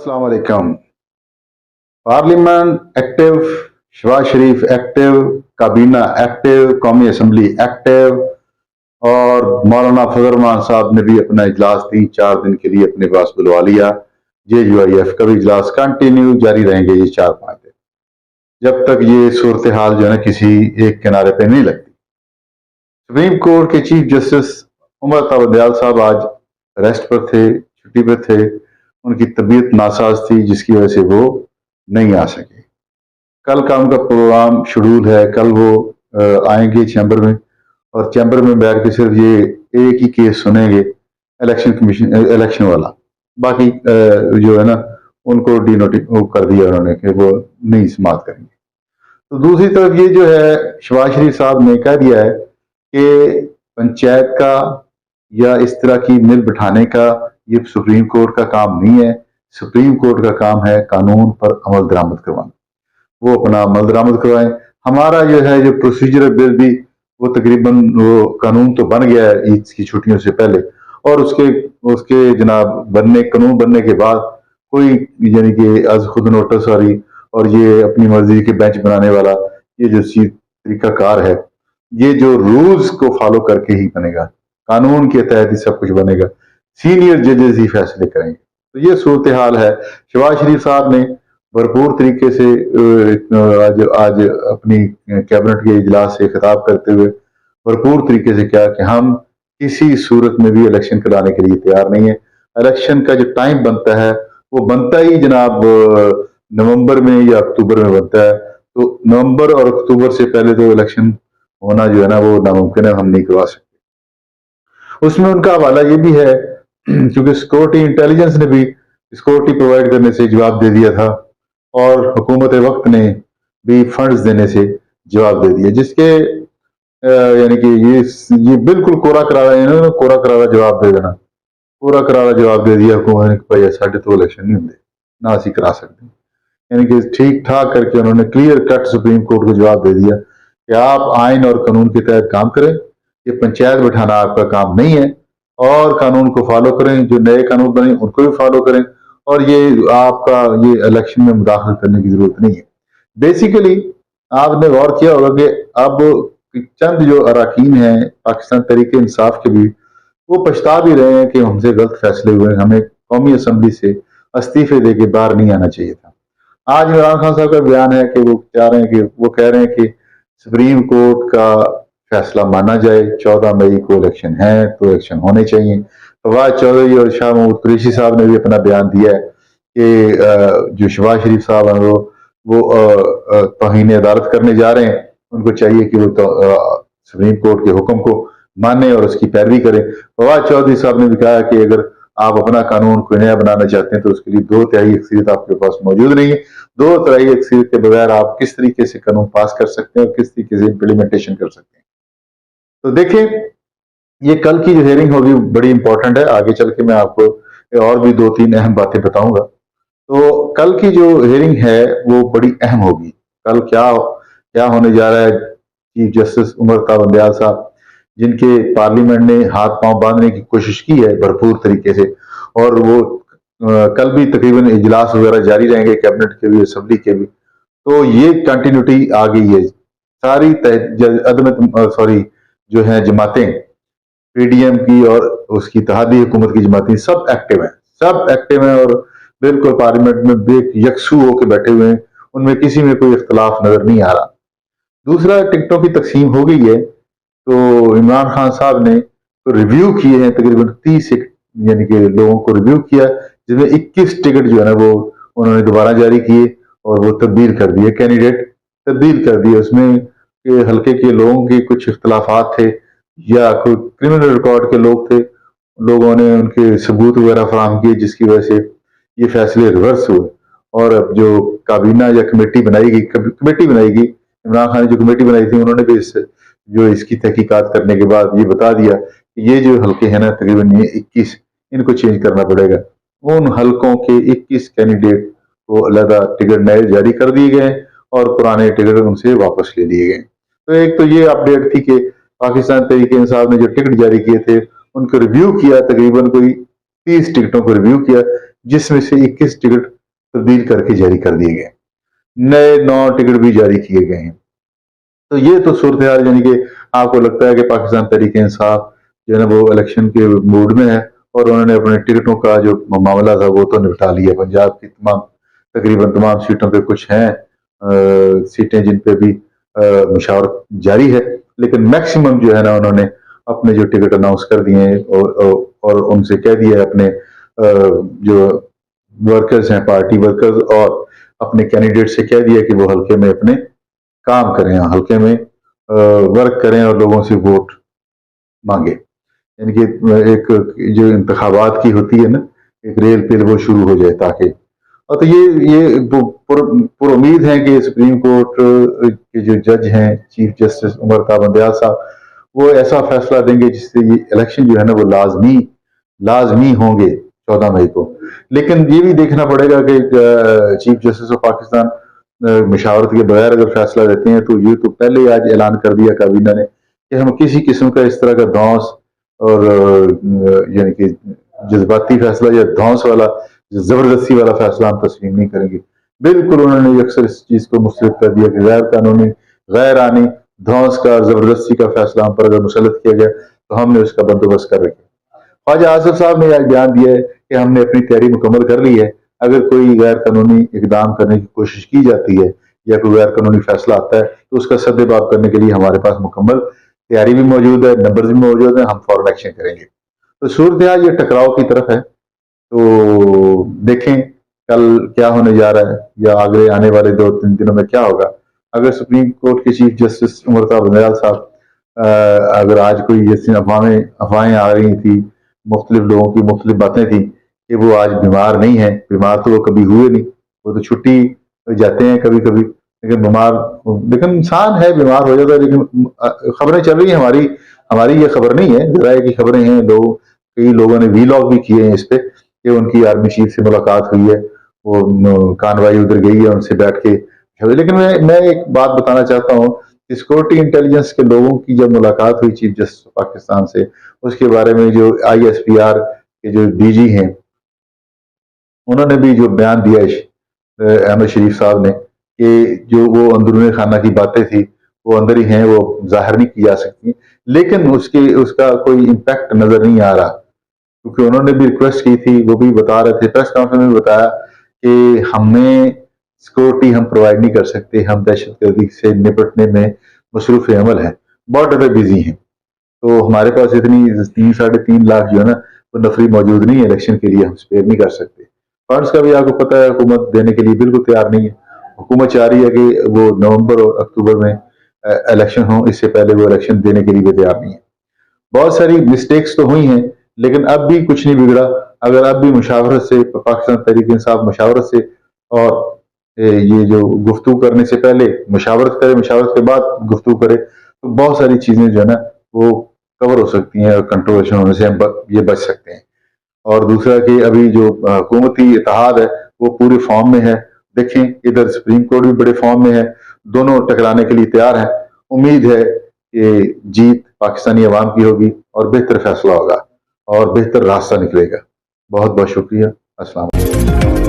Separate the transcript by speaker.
Speaker 1: अस्सलाम वालेकुम। Parliament active, Shahbaz शरीफ active, काबीना एक्टिव, कौमी असम्बली एक्टिव और मौलाना फजल रहमान साहब ने भी अपना इजलास 3-4 दिन के लिए अपने पास बुलवा लिया। JUIF का भी इजलास कंटिन्यू जारी रहेंगे ये 4-5 दिन, जब तक ये सूरत हाल जो है ना किसी एक किनारे पे नहीं लगती। सुप्रीम कोर्ट के चीफ जस्टिस उमर ताबंदयाल साहब आज रेस्ट पर थे, छुट्टी पर थे। उनकी तबीयत नासाज थी जिसकी वजह से वो नहीं आ सके। कल का उनका प्रोग्राम शेड्यूल है, कल वो आएंगे चैम्बर में और चैम्बर में बैठ के सिर्फ ये एक ही केस सुनेंगे, इलेक्शन कमीशन इलेक्शन वाला। बाकी जो है ना उनको डिनोटिफ कर दिया उन्होंने कि वो नहीं समाप्त करेंगे। तो दूसरी तरफ ये जो है शहबाज शरीफ साहब ने कह दिया है कि पंचायत का या इस तरह की मिल बिठाने का ये सुप्रीम कोर्ट का काम नहीं है। सुप्रीम कोर्ट का काम है कानून पर अमल दरामद करवाना। वो अपना अमल दरामद करवाएं। हमारा जो है जो प्रोसीजर बिल भी वो तकरीबन वो कानून तो बन गया है ईद की छुट्टियों से पहले, और उसके उसके जनाब कानून बनने के बाद कोई यानी कि आज खुद नोटिस और ये अपनी मर्जी के बेंच बनाने वाला ये जो तरीकाकार है, ये जो रूल्स को फॉलो करके ही बनेगा, कानून के तहत ही सब कुछ बनेगा। सीनियर जजेस ही फैसले करेंगे। तो ये सूरत हाल है। शहबाज शरीफ साहब ने भरपूर तरीके से आज अपनी कैबिनेट के इजलास से खिताब करते हुए भरपूर तरीके से कहा कि हम किसी सूरत में भी इलेक्शन कराने के लिए तैयार नहीं है। इलेक्शन का जो टाइम बनता है वो बनता ही जनाब नवंबर में या अक्टूबर में बनता है। तो नवंबर और अक्टूबर से पहले तो इलेक्शन होना जो है ना वो नामुमकिन है, हम नहीं करवा सकते। उसमें उनका हवाला ये भी है क्योंकि सिक्योरिटी इंटेलिजेंस ने भी सिक्योरिटी प्रोवाइड करने से जवाब दे दिया था और हुकूमत वक्त ने भी फंड्स देने से जवाब दे दिया, जिसके यानी कि ये बिल्कुल कोरा करारा, इन्होंने कोरा करारा जवाब दे देना, कोरा करारा जवाब दे दिया हुकूमत ने कि भाई साढ़े तो इलेक्शन नहीं होंगे ना असी करा सकते। यानी कि ठीक ठाक करके उन्होंने क्लियर कट सुप्रीम कोर्ट को जवाब दे दिया कि आप आइन और कानून के तहत काम करें, ये पंचायत बिठाना आपका काम नहीं है, और कानून को फॉलो करें, जो नए कानून बने उनको भी फॉलो करें, और ये आपका ये इलेक्शन में मुदाखलत करने की जरूरत नहीं है। बेसिकली आपने गौर किया होगा कि अब चंद जो अरकान हैं पाकिस्तान तहरीक इंसाफ के भी, वो पछता भी रहे हैं कि हमसे गलत फैसले हुए, हमें कौमी असम्बली से इस्तीफे दे के बाहर नहीं आना चाहिए था। आज इमरान खान साहब का बयान है कि वो चाह रहे हैं कि वो कह रहे हैं कि सुप्रीम कोर्ट का फैसला माना जाए, 14 मई को इलेक्शन है तो इलेक्शन होने चाहिए। फवाद चौधरी और शाह महमूद कुरैशी साहब ने भी अपना बयान दिया है कि जो शहबाज शरीफ साहब हैं वो तौहीन अदालत करने जा रहे हैं, उनको चाहिए कि वो सुप्रीम कोर्ट के हुक्म को माने और उसकी पैरवी करें। फवाद चौधरी साहब ने भी कहा कि अगर आप अपना कानून कोई नया बनाना चाहते हैं तो उसके लिए 2/3 अक्सरियत आपके पास मौजूद नहीं है। 2/3 अक्सरियत के बगैर आप किस तरीके से कानून पास कर सकते हैं और किस तरीके से इम्प्लीमेंटेशन कर सकते हैं। तो देखें, ये कल की जो हियरिंग होगी बड़ी इंपॉर्टेंट है। आगे चल के मैं आपको और भी 2-3 अहम बातें बताऊंगा। तो कल की जो हियरिंग है वो बड़ी अहम होगी। कल क्या क्या होने जा रहा है, चीफ जस्टिस उमर ताबंदयाल साहब जिनके पार्लियामेंट ने हाथ पांव बांधने की कोशिश की है भरपूर तरीके से, और वो कल भी तकरीबन इजलास वगैरह जारी रहेंगे कैबिनेट के भी, असम्बली के भी। तो ये कंटिन्यूटी आ गई है। सारी जो है जमातें, PDM की और उसकी इत्तेहादी हुकूमत की जमातें सब एक्टिव हैं, सब एक्टिव हैं और बिल्कुल पार्लियामेंट में यकसू होकर बैठे हुए हैं। उनमें किसी में कोई इख्तलाफ नजर नहीं आ रहा। दूसरा, टिकटों की तकसीम हो गई है। तो इमरान खान साहब ने तो रिव्यू किए हैं, तकरीबन 30 यानी कि लोगों को रिव्यू किया, जिसमें 21 टिकट जो है ना वो उन्होंने दोबारा जारी किए और वो तब्दील कर दिए, कैंडिडेट तब्दील कर दिए। उसमें हल्के के लोगों के कुछ इख्तलाफात थे या कोई क्रिमिनल रिकॉर्ड के लोग थे, लोगों ने उनके सबूत वगैरह फराहम किए, जिसकी वजह से ये फैसले रिवर्स हुए। और अब जो काबीना या कमेटी बनाई गई, इमरान खान ने जो कमेटी बनाई थी, उन्होंने भी इसकी तहकीकात करने के बाद ये बता दिया कि ये जो हल्के हैं ना तकरीबन ये 21, इनको चेंज करना पड़ेगा। उन हल्कों के 21 कैंडिडेट को अलग टिकट नए जारी कर दिए गए और पुराने टिकट उनसे वापस ले लिए गए। तो एक तो ये अपडेट थी कि पाकिस्तान तहरीक इंसाफ ने जो टिकट जारी किए थे उनको रिव्यू किया, तकरीबन कोई 30 टिकटों को रिव्यू किया, जिसमें से 21 टिकट तब्दील करके जारी कर दिए गए, नए 9 टिकट भी जारी किए गए हैं। तो ये तो सूरत हाल, यानी कि आपको लगता है कि पाकिस्तान तहरीक इंसाफ जो है ना वो इलेक्शन के मूड में है और उन्होंने अपने टिकटों का जो मामला था वो तो निपटा लिया। पंजाब की तकरीबन तमाम सीटों पे कुछ हैं सीटें जिन पे भी मुशावरत जारी है, लेकिन मैक्सिमम जो है ना उन्होंने अपने जो टिकट अनाउंस कर दिए हैं और उनसे कह दिया है अपने जो वर्कर्स हैं, पार्टी वर्कर्स, और अपने कैंडिडेट से कह दिया कि वो हल्के में अपने काम करें, हल्के में वर्क करें और लोगों से वोट मांगे। यानी कि एक जो इंतखाबात की होती है ना, एक रेल पेल वो शुरू हो जाए ताकि। और तो ये पुर उम्मीद है कि सुप्रीम कोर्ट के जो जज हैं, चीफ जस्टिस उमर ता बंदयाल साहब, वो ऐसा फैसला देंगे जिससे ये इलेक्शन जो है ना वो लाजमी होंगे 14 मई को। लेकिन ये भी देखना पड़ेगा कि चीफ जस्टिस ऑफ पाकिस्तान मशावरत के बगैर अगर फैसला देते हैं तो ये तो पहले ही आज ऐलान कर दिया काबीना ने कि हम किसी किस्म का इस तरह का धौंस और यानी कि जज्बाती फैसला या धौंस वाला जबरदस्ती वाला फैसला हम तस्लीम नहीं करेंगे। बिल्कुल उन्होंने अक्सर इस चीज को मुस्तरद कर दिया कि गैर कानूनी, गैर आनी, धौंस का, जबरदस्ती का फैसला हम पर अगर मुसलत किया गया तो हमने उसका बंदोबस्त कर रखा। ख्वाजा आसिफ साहब ने आज बयान दिया है कि हमने अपनी तैयारी मुकम्मल कर ली है, अगर कोई गैर कानूनी इकदाम करने की कोशिश की जाती है या कोई गैर कानूनी फैसला आता है तो उसका सद्देबाब करने के लिए हमारे पास मुकम्मल तैयारी भी मौजूद है, नंबर भी मौजूद है, हम फौरन एक्शन करेंगे। तो सूरत हाल ये टकराव की तरफ है, तो देखें कल क्या होने जा रहा है या आगे आने वाले 2-3 दिनों में क्या होगा। अगर सुप्रीम कोर्ट के चीफ जस्टिस उमर ता बंदयाल साहब अगर आज कोई जैसी अफवाहें आ रही थी, मुख्तलिफ लोगों की मुख्तलिफ बातें थी कि वो आज बीमार नहीं है, बीमार तो वो कभी हुए नहीं, वो तो छुट्टी जाते हैं कभी कभी, लेकिन बीमार, लेकिन इंसान है, बीमार हो जाता है। लेकिन खबरें चल रही हैं, हमारी ये खबर नहीं है, जराए की खबरें हैं, कई लोगों ने वीलॉग भी किए हैं इस पे कि उनकी आर्मी चीफ से मुलाकात हुई है, वो कानवाई उधर गई है, उनसे बैठ के। लेकिन मैं एक बात बताना चाहता हूँ, सिक्योरिटी इंटेलिजेंस के लोगों की जब मुलाकात हुई चीफ जस्टिस पाकिस्तान से, उसके बारे में जो ISPR के जो DG हैं उन्होंने भी जो बयान दिया अहमद शरीफ साहब ने कि जो वो अंदरूनी खाना की बातें थी वो अंदर ही हैं, वो जाहिर नहीं की जा सकती, लेकिन उसका कोई इम्पैक्ट नजर नहीं आ रहा, क्योंकि उन्होंने भी रिक्वेस्ट की थी, वो भी बता रहे थे, प्रेस कॉन्फ्रेंस में बताया कि हमें सिक्योरिटी हम प्रोवाइड नहीं कर सकते, हम दहशतगर्दी से निपटने में मसरूफ अमल हैं, बहुत ज़्यादा बिजी हैं, तो हमारे पास इतनी 3-3.5 लाख जो है ना वो नफरी मौजूद नहीं है इलेक्शन के लिए, हम स्पेयर नहीं कर सकते। फंड्स का भी आपको पता है हुकूमत देने के लिए बिल्कुल तैयार नहीं है। हुकूमत चाह रही है कि वो नवंबर और अक्टूबर में इलेक्शन हो, इससे पहले वो इलेक्शन देने के लिए भी तैयार नहीं है। बहुत सारी मिस्टेक्स तो हुई हैं, लेकिन अब भी कुछ नहीं बिगड़ा। अगर अब भी मुशावरत से, पाकिस्तान तहरीक इंसाफ मुशावरत से और ये जो गुफ्तगू करने से पहले मुशावरत करे, मुशावरत के बाद गुफ्तगू करे, तो बहुत सारी चीजें जो है ना वो कवर हो सकती हैं और कंट्रोवर्शन होने से हम ये बच सकते हैं। और दूसरा कि अभी जो हुकूमती इत्तेहाद है वो पूरे फॉर्म में है। देखें इधर सुप्रीम कोर्ट भी बड़े फॉर्म में है, दोनों टकराने के लिए तैयार हैं। उम्मीद है कि जीत पाकिस्तानी अवाम की होगी और बेहतर फैसला होगा और बेहतर रास्ता निकलेगा। बहुत बहुत शुक्रिया। अस्सलाम वालेकुम।